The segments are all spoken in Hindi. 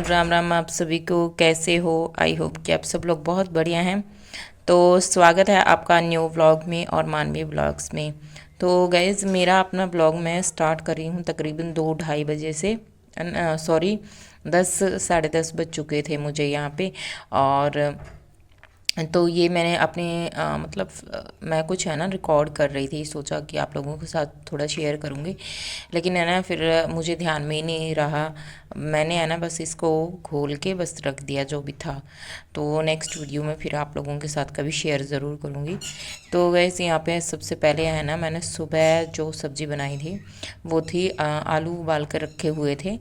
राम राम आप सभी को। कैसे हो? आई होप कि आप सब लोग बहुत बढ़िया हैं। तो स्वागत है आपका न्यू व्लॉग में और मानवी व्लॉग्स में। तो गाइज़ मेरा अपना व्लॉग मैं स्टार्ट कर रही हूँ तकरीबन 2-2:30 बजे से। सॉरी, 10 साढ़े 10 बज चुके थे मुझे यहाँ पे। और तो ये मैंने अपने मतलब मैं कुछ है ना रिकॉर्ड कर रही थी, सोचा कि आप लोगों के साथ थोड़ा शेयर करूँगी, लेकिन है ना फिर मुझे ध्यान में ही नहीं रहा। मैंने है ना बस इसको खोल के बस रख दिया जो भी था। तो नेक्स्ट वीडियो में फिर आप लोगों के साथ कभी शेयर ज़रूर करूँगी। तो वैसे यहाँ पे सबसे पहले है ना मैंने सुबह जो सब्ज़ी बनाई थी वो थी आलू उबाल कर रखे हुए थे,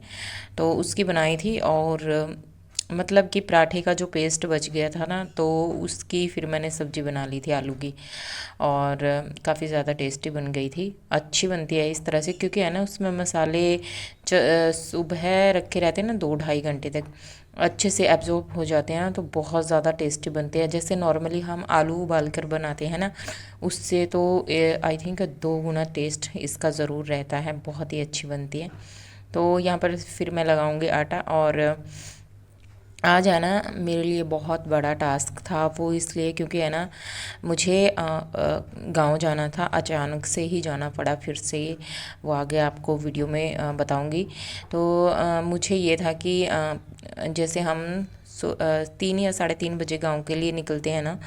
तो उसकी बनाई थी। और मतलब कि पराठे का जो पेस्ट बच गया था ना, तो उसकी फिर मैंने सब्ज़ी बना ली थी आलू की। और काफ़ी ज़्यादा टेस्टी बन गई थी। अच्छी बनती है इस तरह से, क्योंकि है ना उसमें मसाले सुबह रखे रहते हैं ना 2-2.5 घंटे तक, अच्छे से एब्जॉर्ब हो जाते हैं ना, तो बहुत ज़्यादा टेस्टी बनते हैं। जैसे नॉर्मली हम आलू उबाल कर बनाते हैं ना, उससे तो आई थिंक 2 गुना टेस्ट इसका ज़रूर रहता है, बहुत ही अच्छी बनती है। तो यहाँ पर फिर मैं लगाऊंगी आटा। और आज है ना मेरे लिए बहुत बड़ा टास्क था, वो इसलिए क्योंकि है ना मुझे गांव जाना था, अचानक से ही जाना पड़ा फिर से। वो आगे आपको वीडियो में बताऊंगी। तो मुझे ये था कि जैसे हम 3 या 3:30 बजे गांव के लिए निकलते हैं ना,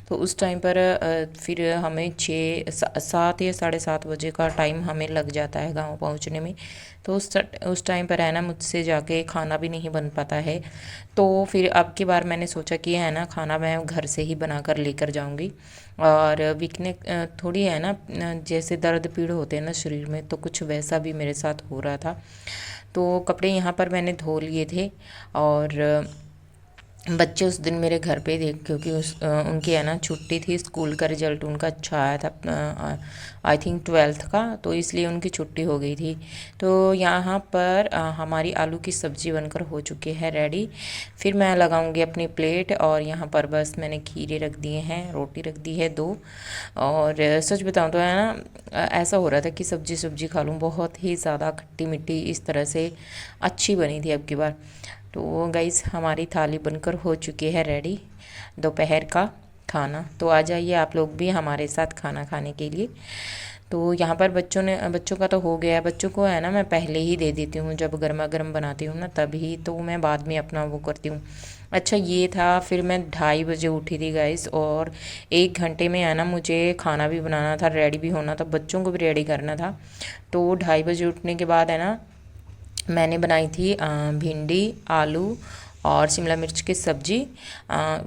तो उस टाइम पर फिर हमें 7 या 7:30 बजे का टाइम हमें लग जाता है गांव पहुंचने में। तो उस टाइम पर है ना मुझसे जाके खाना भी नहीं बन पाता है। तो फिर अब की बार मैंने सोचा कि है ना खाना मैं घर से ही बना कर लेकर जाऊंगी। और वीकनेस थोड़ी है ना, जैसे दर्द पीड़ होते हैं ना शरीर में, तो कुछ वैसा भी मेरे साथ हो रहा था। तो कपड़े यहाँ पर मैंने धो लिए थे। और बच्चे उस दिन मेरे घर पे थे, क्योंकि उनकी है ना छुट्टी थी, स्कूल का रिजल्ट उनका अच्छा आया था आई थिंक 12th का, तो इसलिए उनकी छुट्टी हो गई थी। तो यहाँ पर हमारी आलू की सब्ज़ी बनकर हो चुकी है रेडी। फिर मैं लगाऊंगी अपनी प्लेट। और यहाँ पर बस मैंने खीरे रख दिए हैं, रोटी रख दी है 2। और सच बताऊँ तो है ना ऐसा हो रहा था कि सब्जी सब्जी खा लूँ, बहुत ही ज़्यादा खट्टी मिट्टी इस तरह से अच्छी बनी थी अब की बार। तो गाइज़ हमारी थाली बनकर हो चुकी है रेडी, दोपहर का खाना। तो आ जाइए आप लोग भी हमारे साथ खाना खाने के लिए। तो यहाँ पर बच्चों का तो हो गया है। बच्चों को है ना मैं पहले ही दे देती हूँ, जब गर्मा गर्म बनाती हूँ ना तभी, तो मैं बाद में अपना वो करती हूँ। अच्छा ये था, फिर मैं 2:30 बजे उठी थी गाइस। और 1 घंटे में है ना मुझे खाना भी बनाना था, रेडी भी होना था, बच्चों को भी रेडी करना था। तो 2:30 बजे उठने के बाद है ना मैंने बनाई थी भिंडी, आलू और शिमला मिर्च की सब्ज़ी।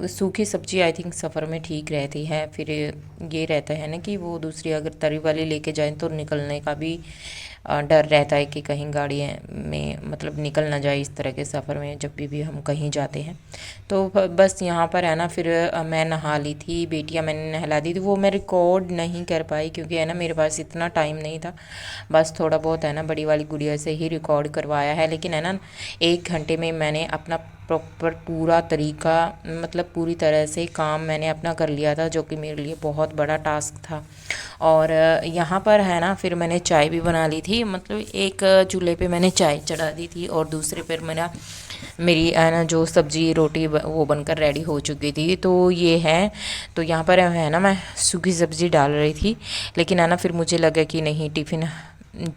सूखी सब्ज़ी आई थिंक सफ़र में ठीक रहती है। फिर ये रहता है ना कि वो दूसरी अगर तरी वाली लेके जाएं तो निकलने का भी डर रहता है कि कहीं गाड़ी में मतलब निकल ना जाए इस तरह के सफ़र में, जब भी हम कहीं जाते हैं। तो बस यहाँ पर है ना फिर मैं नहा ली थी, बेटियाँ मैंने नहला दी थी। वो मैं रिकॉर्ड नहीं कर पाई क्योंकि है ना मेरे पास इतना टाइम नहीं था। बस थोड़ा बहुत है ना बड़ी वाली गुड़िया से ही रिकॉर्ड करवाया है, लेकिन है ना 1 घंटे में मैंने अपना प्रॉपर पूरा तरीका मतलब पूरी तरह से काम मैंने अपना कर लिया था, जो कि मेरे लिए बहुत बड़ा टास्क था। और यहाँ पर है ना फिर मैंने चाय भी बना ली थी, मतलब एक चूल्हे पे मैंने चाय चढ़ा दी थी और दूसरे पर मेरी है ना जो सब्ज़ी रोटी वो बनकर रेडी हो चुकी थी। तो ये है, तो यहाँ पर है ना मैं सूखी सब्ज़ी डाल रही थी, लेकिन है ना फिर मुझे लगा कि नहीं टिफ़िन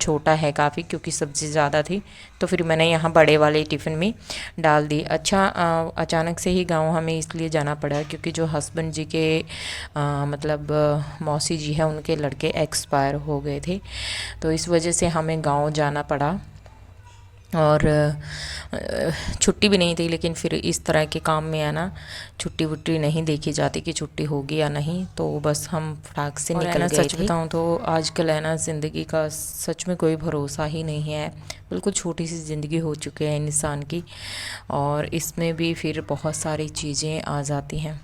छोटा है काफ़ी, क्योंकि सब्ज़ी ज़्यादा थी, तो फिर मैंने यहाँ बड़े वाले टिफ़िन में डाल दी। अच्छा अचानक से ही गांव हमें इसलिए जाना पड़ा क्योंकि जो हस्बैंड जी के मतलब मौसी जी है उनके लड़के एक्सपायर हो गए थे, तो इस वजह से हमें गांव जाना पड़ा। और छुट्टी भी नहीं थी, लेकिन फिर इस तरह के काम में है ना छुट्टी वुट्टी नहीं देखी जाती कि छुट्टी होगी या नहीं, तो बस हम फटाक से निकल गए थे। सच बताऊँ तो आजकल है ना ज़िंदगी का सच में कोई भरोसा ही नहीं है। बिल्कुल छोटी सी ज़िंदगी हो चुकी है इंसान की, और इसमें भी फिर बहुत सारी चीज़ें आ जाती हैं।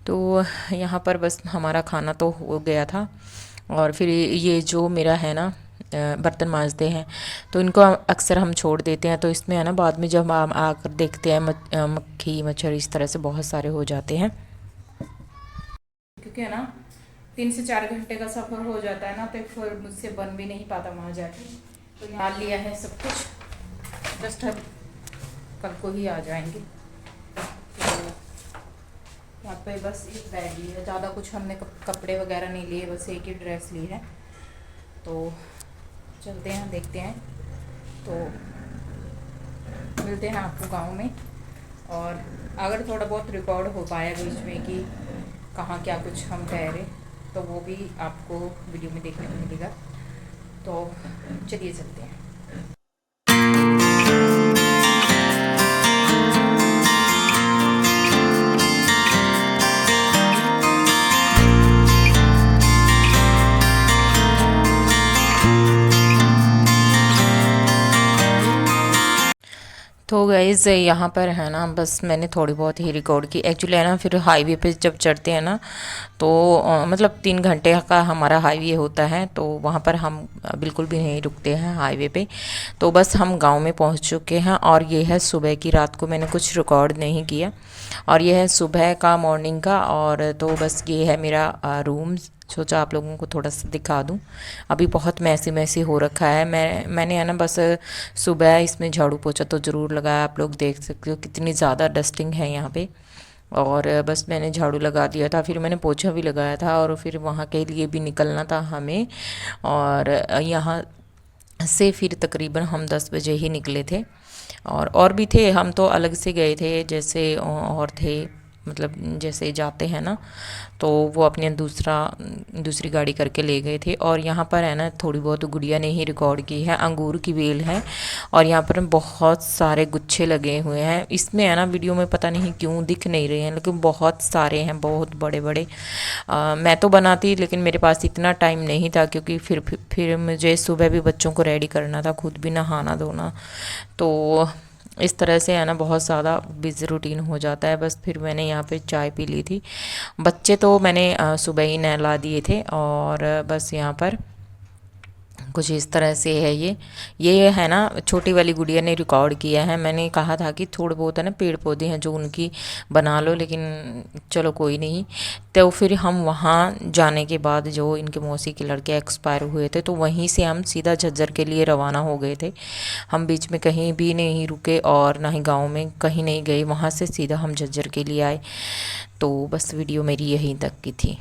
तो यहाँ पर बस हमारा खाना तो हो गया था। और फिर ये जो मेरा है ना बर्तन मांजते हैं, तो इनको अक्सर हम छोड़ देते हैं, तो इसमें है ना बाद में जब हम आकर देखते हैं मक्खी मच्छर इस तरह से बहुत सारे हो जाते हैं, क्योंकि है ना 3 से 4 घंटे का सफ़र हो जाता है ना, तो फिर मुझसे बन भी नहीं पाता वहाँ जाके। तो यहाँ लिया है सब कुछ, जस्ट अब कल को ही आ जाएंगे। तो यहाँ पे बस एक बैग ली है, ज़्यादा कुछ हमने कपड़े वगैरह नहीं लिए, बस एक ही ड्रेस ली है। तो चलते हैं, देखते हैं, तो मिलते हैं आपको गांव में। और अगर थोड़ा बहुत रिकॉर्ड हो पाया बीच में कि कहाँ क्या कुछ हम कह रहे, तो वो भी आपको वीडियो में देखने को मिलेगा। तो चलिए चलते हैं। तो गाइज़ यहाँ पर है ना, बस मैंने थोड़ी बहुत ही रिकॉर्ड की। एक्चुअली है ना, फिर हाईवे पे जब चढ़ते हैं ना, तो मतलब 3 घंटे का हमारा हाईवे होता है, तो वहाँ पर हम बिल्कुल भी नहीं रुकते हैं हाईवे पे। तो बस हम गांव में पहुँच चुके हैं, और ये है सुबह की। रात को मैंने कुछ रिकॉर्ड नहीं किया, और ये है सुबह का, मॉर्निंग का। और तो बस ये है मेरा रूम। सोचा आप लोगों को थोड़ा सा दिखा दूं। अभी बहुत मैसी मैसी हो रखा है। मैंने है ना, बस सुबह इसमें झाड़ू पोछा तो ज़रूर लगाया। आप लोग देख सकते हो कितनी ज़्यादा डस्टिंग है यहाँ पे। और बस मैंने झाड़ू लगा दिया था, फिर मैंने पोछा भी लगाया था, और फिर वहाँ के लिए भी निकलना था हमें। और यहाँ से फिर तकरीबन हम 10 बजे ही निकले थे। और भी थे, हम तो अलग से गए थे, जैसे और थे, मतलब जैसे जाते हैं ना, तो वो अपने दूसरी गाड़ी करके ले गए थे। और यहाँ पर है ना, थोड़ी बहुत गुड़िया ने ही रिकॉर्ड की है। अंगूर की बेल है, और यहाँ पर बहुत सारे गुच्छे लगे हुए हैं। इसमें है ना, वीडियो में पता नहीं क्यों दिख नहीं रहे हैं, लेकिन बहुत सारे हैं, बहुत बड़े बड़े। मैं तो बनाती, लेकिन मेरे पास इतना टाइम नहीं था, क्योंकि फिर मुझे सुबह भी बच्चों को रेडी करना था, खुद भी नहाना धोना। तो इस तरह से है ना, बहुत ज़्यादा बिज़ी रूटीन हो जाता है। बस फिर मैंने यहाँ पे चाय पी ली थी। बच्चे तो मैंने सुबह ही नहला दिए थे। और बस यहाँ पर कुछ इस तरह से है। ये है ना, छोटी वाली गुड़िया ने रिकॉर्ड किया है। मैंने कहा था कि थोड़े बहुत है ना पेड़ पौधे हैं जो उनकी बना लो, लेकिन चलो कोई नहीं। तो फिर हम वहाँ जाने के बाद, जो इनके मौसी के लड़के एक्सपायर हुए थे, तो वहीं से हम सीधा झज्जर के लिए रवाना हो गए थे। हम बीच में कहीं भी नहीं रुके, और ना ही गाँव में कहीं नहीं गए। वहाँ से सीधा हम झज्जर के लिए आए। तो बस वीडियो मेरी यहीं तक की थी।